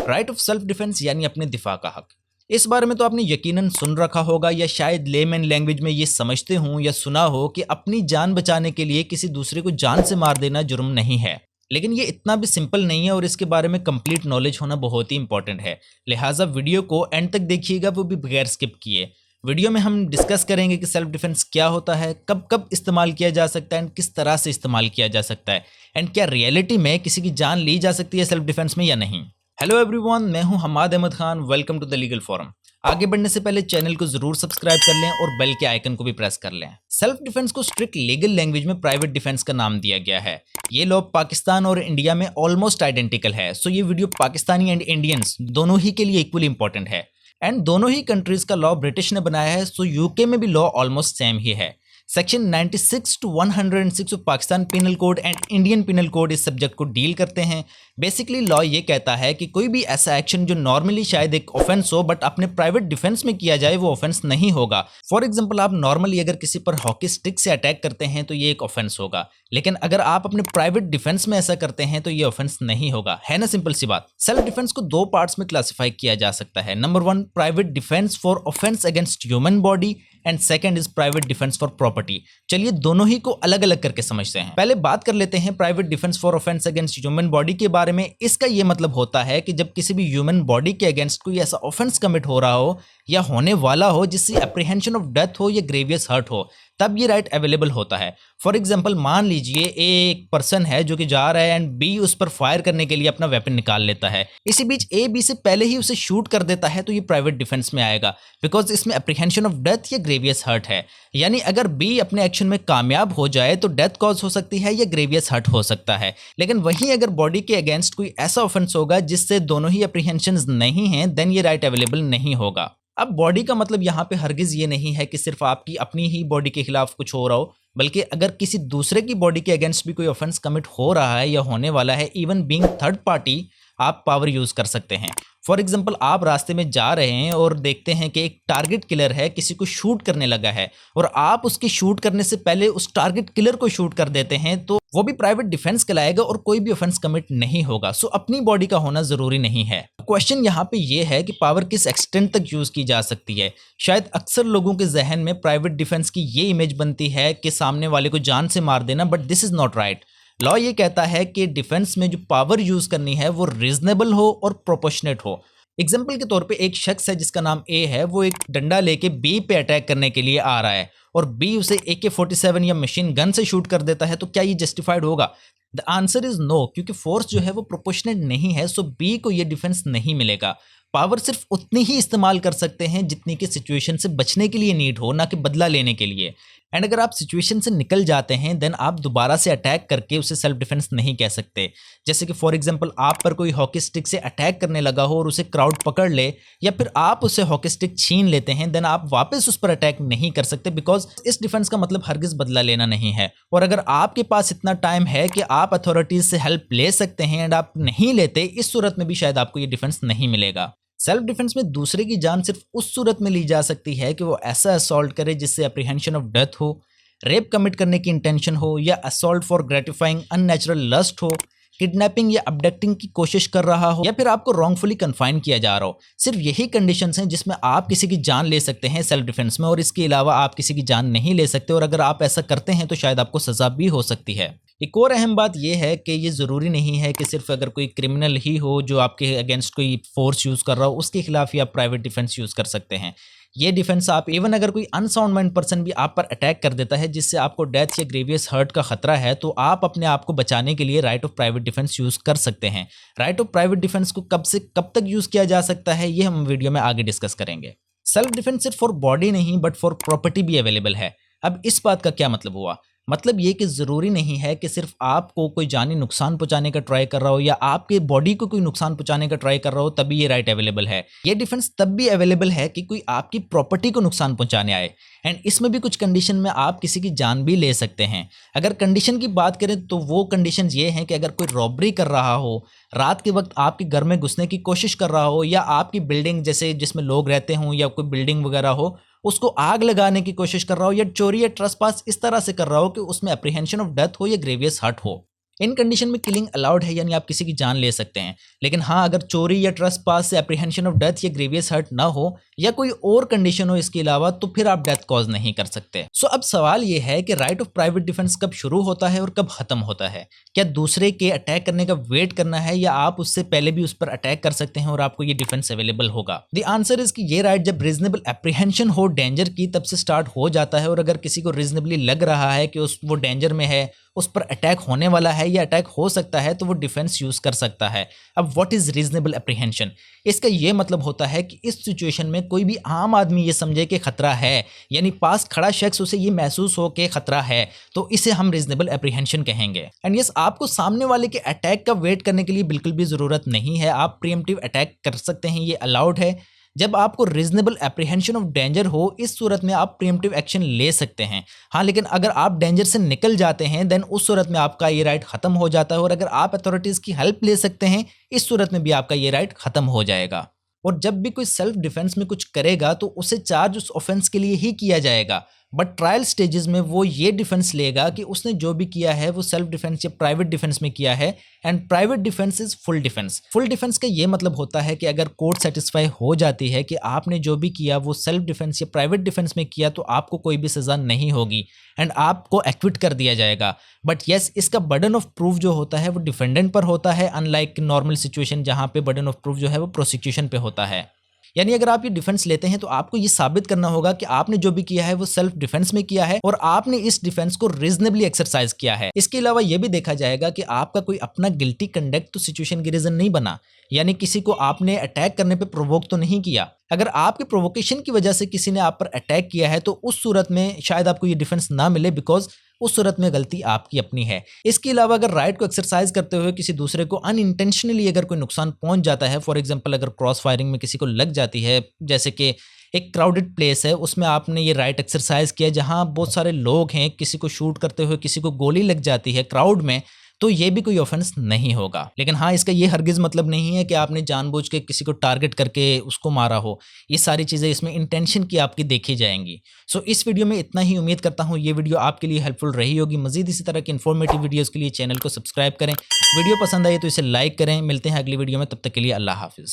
Right of self defence यानी अपने दिफा का हक। इस बारे में तो आपने यकीनन सुन रखा होगा या शायद लेमैन लैंग्वेज में ये समझते हो या सुना हो कि अपनी जान बचाने के लिए किसी दूसरे को जान से मार देना जुर्म नहीं है। लेकिन ये इतना भी सिंपल नहीं है और इसके बारे में कंप्लीट नॉलेज होना बहुत ही इंपॉर्टेंट है। लिहाजा वीडियो को एंड तक देखिएगा, वो भी बगैर स्किप किए। वीडियो में हम डिस्कस करेंगे कि सेल्फ डिफेंस क्या होता है, कब कब इस्तेमाल किया जा सकता है एंड किस तरह से इस्तेमाल किया जा सकता है, एंड क्या रियलिटी में किसी की जान ली जा सकती है सेल्फ डिफेंस में या नहीं। हेलो एवरीवन, मैं हूं Hamad Ahmad Khan. Welcome to the legal forum. आगे बढ़ने से पहले चैनल को जरूर सब्सक्राइब कर लें और बेल के आइकन को भी प्रेस कर लें। सेल्फ डिफेंस को स्ट्रिक्ट लीगल लैंग्वेज में प्राइवेट डिफेंस का नाम दिया गया है। ये लॉ पाकिस्तान और इंडिया में ऑलमोस्ट आइडेंटिकल है, सो ये वीडियो पाकिस्तानी एंड इंडियंस दोनों ही के लिए इक्वली इंपॉर्टेंट है। एंड दोनों ही कंट्रीज का लॉ ब्रिटिश ने बनाया है, सो यूके में भी लॉ ऑलमोस्ट सेम ही है। Section 96 to 106 of Pakistan penal code and Indian penal code इस सब्जेक्ट को डील करते हैं। बेसिकली लॉ ये कहता है कि कोई भी ऐसा एक्शन जो नॉर्मली शायद एक ऑफेंस हो बट अपने प्राइवेट डिफेंस में किया जाए वो ऑफेंस नहीं होगा। फॉर एग्जांपल, आप नॉर्मली अगर किसी पर हॉकी स्टिक से अटैक करते हैं तो ये एक ऑफेंस होगा, लेकिन अगर आप अपने प्राइवेट डिफेंस में ऐसा करते हैं तो ये ऑफेंस नहीं होगा। है ना सिंपल सी बात। सेल्फ डिफेंस को दो पार्ट्स में क्लासिफाई किया जा सकता है। Number 1, private defence for offence against human body and second is private defence for property. चलिए दोनों ही को अलग अलग करके समझते हैं। पहले बात कर लेते हैं private defence for offence against human body के बारे में। इसका ये मतलब होता है कि जब किसी भी ह्यूमन बॉडी के अगेंस्ट कोई ऐसा ऑफेंस कमिट हो रहा हो या होने वाला हो जिससे एप्रीहेंशन ऑफ डेथ हो या ग्रेवियस हर्ट हो, तब ये राइट अवेलेबल होता है। फॉर एग्जांपल, मान लीजिए एक पर्सन है जो कि जा रहा है एंड बी उस पर फायर करने के लिए अपना वेपन निकाल लेता है। इसी बीच ए बी से पहले ही उसे शूट कर देता है, तो ये प्राइवेट डिफेंस में आएगा बिकॉज इसमें एप्रीहेंशन ऑफ डेथ या ग्रेवियस हर्ट है। यानी अगर बी अपने एक्शन में कामयाब हो जाए तो डेथ कॉज हो सकती है या ग्रेवियस हर्ट हो सकता है। लेकिन वहीं अगर बॉडी के अगेंस्ट कोई ऐसा ऑफेंस होगा जिससे दोनों ही एप्रीहेंशन नहीं हैं, देन ये राइट अवेलेबल नहीं होगा। अब बॉडी का मतलब यहाँ पे हरगिज ये नहीं है कि सिर्फ आपकी अपनी ही बॉडी के खिलाफ कुछ हो रहा हो, बल्कि अगर किसी दूसरे की बॉडी के अगेंस्ट भी कोई ऑफेंस कमिट हो रहा है या होने वाला है, इवन बीइंग थर्ड पार्टी, आप पावर यूज कर सकते हैं। फॉर एग्जाम्पल, आप रास्ते में जा रहे हैं और देखते हैं कि एक टारगेट किलर है किसी को शूट करने लगा है और आप उसकी शूट करने से पहले उस टारगेट किलर को शूट कर देते हैं, तो वो भी प्राइवेट डिफेंस कहलाएगा और कोई भी ऑफेंस कमिट नहीं होगा। सो अपनी बॉडी का होना जरूरी नहीं है। क्वेश्चन यहाँ पे ये है कि पावर किस एक्सटेंट तक यूज की जा सकती है। शायद अक्सर लोगों के जहन में प्राइवेट डिफेंस की ये इमेज बनती है कि सामने वाले को जान से मार देना, but this is not right. Law ये कहता है कि डिफेंस में जो पावर यूज करनी है वो रीजनेबल हो और प्रोपोर्शनेट हो। एग्जाम्पल के तौर पे एक शख्स है जिसका नाम ए है, वो एक डंडा लेके बी पे अटैक करने के लिए आ रहा है और बी उसे AK-47 या मशीन गन से शूट कर देता है, तो क्या ये जस्टिफाइड होगा? द आंसर इज नो, क्योंकि फोर्स जो है वो प्रोपोर्शनेट नहीं है, सो बी को ये डिफेंस नहीं मिलेगा। पावर सिर्फ उतनी ही इस्तेमाल कर सकते हैं जितनी कि सिचुएशन से बचने के लिए नीड हो, ना कि बदला लेने के लिए। एंड अगर आप सिचुएशन से निकल जाते हैं देन आप दोबारा से अटैक करके उसे सेल्फ डिफेंस नहीं कह सकते। जैसे कि फॉर एग्जांपल, आप पर कोई हॉकी स्टिक से अटैक करने लगा हो और उसे क्राउड पकड़ ले, या फिर आप उसे हॉकी स्टिक छीन लेते हैं, देन आप वापस उस पर अटैक नहीं कर सकते, बिकॉज इस डिफेंस का मतलब हरगिज बदला लेना नहीं है। और अगर आपके पास इतना टाइम है कि आप अथॉरिटीज से हेल्प ले सकते हैं एंड आप नहीं लेते, इस सूरत में भी शायद आपको ये डिफेंस नहीं मिलेगा। सेल्फ डिफेंस में दूसरे की जान सिर्फ उस सूरत में ली जा सकती है कि वो ऐसा असॉल्ट करे जिससे एप्रीहेंशन ऑफ डेथ हो, रेप कमिट करने की इंटेंशन हो, या assault for gratifying unnatural lust हो, किडनैपिंग या अबडक्टिंग की कोशिश कर रहा हो, या फिर आपको रॉन्गफुली कन्फाइन किया जा रहा हो। सिर्फ यही कंडीशंस हैं जिसमें आप किसी की जान ले सकते हैं सेल्फ डिफेंस में, और इसके अलावा आप किसी की जान नहीं ले सकते। और अगर आप ऐसा करते हैं तो शायद आपको सजा भी हो सकती है। एक और अहम बात यह है कि ये ज़रूरी नहीं है कि सिर्फ अगर कोई क्रिमिनल ही हो जो आपके अगेंस्ट कोई फोर्स यूज़ कर रहा हो उसके खिलाफ ही आप प्राइवेट डिफेंस यूज़ कर सकते हैं। ये डिफेंस आप इवन अगर कोई अनसाउंड माइंड पर्सन भी आप पर अटैक कर देता है जिससे आपको डेथ या ग्रेवियस हर्ट का खतरा है, तो आप अपने आप को बचाने के लिए right of private defence use कर सकते हैं। राइट ऑफ प्राइवेट डिफेंस को कब से कब तक यूज़ किया जा सकता है ये हम वीडियो में आगे डिस्कस करेंगे। सेल्फ डिफेंस सिर्फ फॉर बॉडी नहीं बट फॉर प्रॉपर्टी भी अवेलेबल है। अब इस बात का क्या मतलब हुआ? मतलब ये कि ज़रूरी नहीं है कि सिर्फ आपको कोई जानी नुकसान पहुंचाने का ट्राई कर रहा हो या आपके बॉडी को कोई नुकसान पहुंचाने का ट्राई कर रहा हो तभी ये राइट अवेलेबल है। ये डिफेंस तब भी अवेलेबल है कि कोई आपकी प्रॉपर्टी को नुकसान पहुंचाने आए, एंड इसमें भी कुछ कंडीशन में आप किसी की जान भी ले सकते हैं। अगर कंडीशन की बात करें तो वो कंडीशन ये हैं कि अगर कोई रॉबरी कर रहा हो, रात के वक्त आपके घर में घुसने की कोशिश कर रहा हो, या आपकी बिल्डिंग जैसे जिसमें लोग रहते हों या कोई बिल्डिंग वगैरह हो उसको आग लगाने की कोशिश कर रहा हो, या चोरी या ट्रेसपास इस तरह से कर रहा हो कि उसमें एप्रीहेंशन ऑफ डेथ हो या ग्रेवियस हर्ट हो। इन कंडीशन में किलिंग अलाउड है, यानी आप किसी की जान ले सकते हैं। लेकिन हाँ, अगर चोरी या ट्रेसपास से एप्रीहेंशन ऑफ डेथ या ग्रीवियस हर्ट ना हो या कोई और कंडीशन हो इसके अलावा, तो फिर आप डेथ कॉज नहीं कर सकते। सो अब सवाल ये है कि राइट ऑफ प्राइवेट डिफेंस कब शुरू होता है और कब खत्म होता है। क्या दूसरे के अटैक करने का वेट करना है या आप उससे पहले भी उस पर अटैक कर सकते हैं और आपको ये डिफेंस अवेलेबल होगा? द आंसर इज कि ये राइट जब रीजनेबल एप्रीहेंशन हो डेंजर की तब से स्टार्ट हो जाता है। और अगर किसी को रीजनेबली लग रहा है कि वो डेंजर में है, उस पर अटैक होने वाला है या अटैक हो सकता है, तो वो डिफेंस यूज कर सकता है। अब व्हाट इज रीजनेबल एप्रीहेंशन? इसका ये मतलब होता है कि इस सिचुएशन में कोई भी आम आदमी ये समझे कि खतरा है, यानी पास खड़ा शख्स उसे ये महसूस हो कि खतरा है, तो इसे हम रीजनेबल एप्रीहेंशन कहेंगे। एंड यस, आपको सामने वाले के अटैक का वेट करने के लिए बिल्कुल भी जरूरत नहीं है। आप प्रीएम्प्टिव अटैक कर सकते हैं, ये अलाउड है। जब आपको रीजनेबल एप्रीहेंशन ऑफ डेंजर हो, इस सूरत में आप प्रीएम्प्टिव एक्शन ले सकते हैं। हाँ, लेकिन अगर आप डेंजर से निकल जाते हैं देन उस सूरत में आपका ये राइट खत्म हो जाता है। और अगर आप अथॉरिटीज की हेल्प ले सकते हैं, इस सूरत में भी आपका ये राइट खत्म हो जाएगा। और जब भी कोई सेल्फ डिफेंस में कुछ करेगा तो उसे चार्ज उस ऑफेंस के लिए ही किया जाएगा, बट ट्रायल स्टेजेस में वो ये डिफेंस लेगा कि उसने जो भी किया है वो सेल्फ डिफेंस या प्राइवेट डिफेंस में किया है। And private defence is full defence. Full defence का ये मतलब होता है कि अगर कोर्ट सेटिस्फाई हो जाती है कि आपने जो भी किया वो सेल्फ डिफेंस या प्राइवेट डिफेंस में किया, तो आपको कोई भी सजा नहीं होगी एंड आपको एक्विट कर दिया जाएगा। बट यस, इसका बर्डन ऑफ प्रूफ जो होता है वो डिफेंडेंट पर होता है, अनलाइक नॉर्मल सिचुएशन जहां पे बर्डन ऑफ प्रूफ जो है वो प्रोसिक्यूशन पे होता है। यानी अगर आप ये डिफेंस लेते हैं तो आपको ये साबित करना होगा कि आपने जो भी किया है वो सेल्फ डिफेंस में किया है और आपने इस डिफेंस को रीजनेबली एक्सरसाइज किया है। इसके अलावा ये भी देखा जाएगा कि आपका कोई अपना गिल्टी कंडक्ट तो सिचुएशन की रीजन नहीं बना, यानी किसी को आपने अटैक करने पे प्रोवोक तो नहीं किया। अगर आपके प्रोवोकेशन की वजह से किसी ने आप पर अटैक किया है तो उस सूरत में शायद आपको ये डिफेंस ना मिले, बिकॉज उस सूरत में गलती आपकी अपनी है। इसके अलावा अगर राइट को एक्सरसाइज करते हुए किसी दूसरे को अनइंटेंशनली अगर कोई नुकसान पहुंच जाता है, फॉर एग्जांपल अगर क्रॉस फायरिंग में किसी को लग जाती है, जैसे कि एक क्राउडेड प्लेस है उसमें आपने ये राइट एक्सरसाइज किया जहां बहुत सारे लोग हैं, किसी को शूट करते हुए किसी को गोली लग जाती है क्राउड में, तो ये भी कोई ऑफेंस नहीं होगा। लेकिन हाँ, इसका ये हरगिज मतलब नहीं है कि आपने जानबूझ के किसी को टारगेट करके उसको मारा हो। ये सारी चीज़ें इसमें इंटेंशन की आपकी देखी जाएंगी। सो इस वीडियो में इतना ही। उम्मीद करता हूँ ये वीडियो आपके लिए हेल्पफुल रही होगी। मजीद इसी तरह की इन्फॉर्मेटिव वीडियोज़ के लिए चैनल को सब्सक्राइब करें। वीडियो पसंद आई तो इसे लाइक करें। मिलते हैं अगली वीडियो में, तब तक के लिए अल्लाह हाफिज़।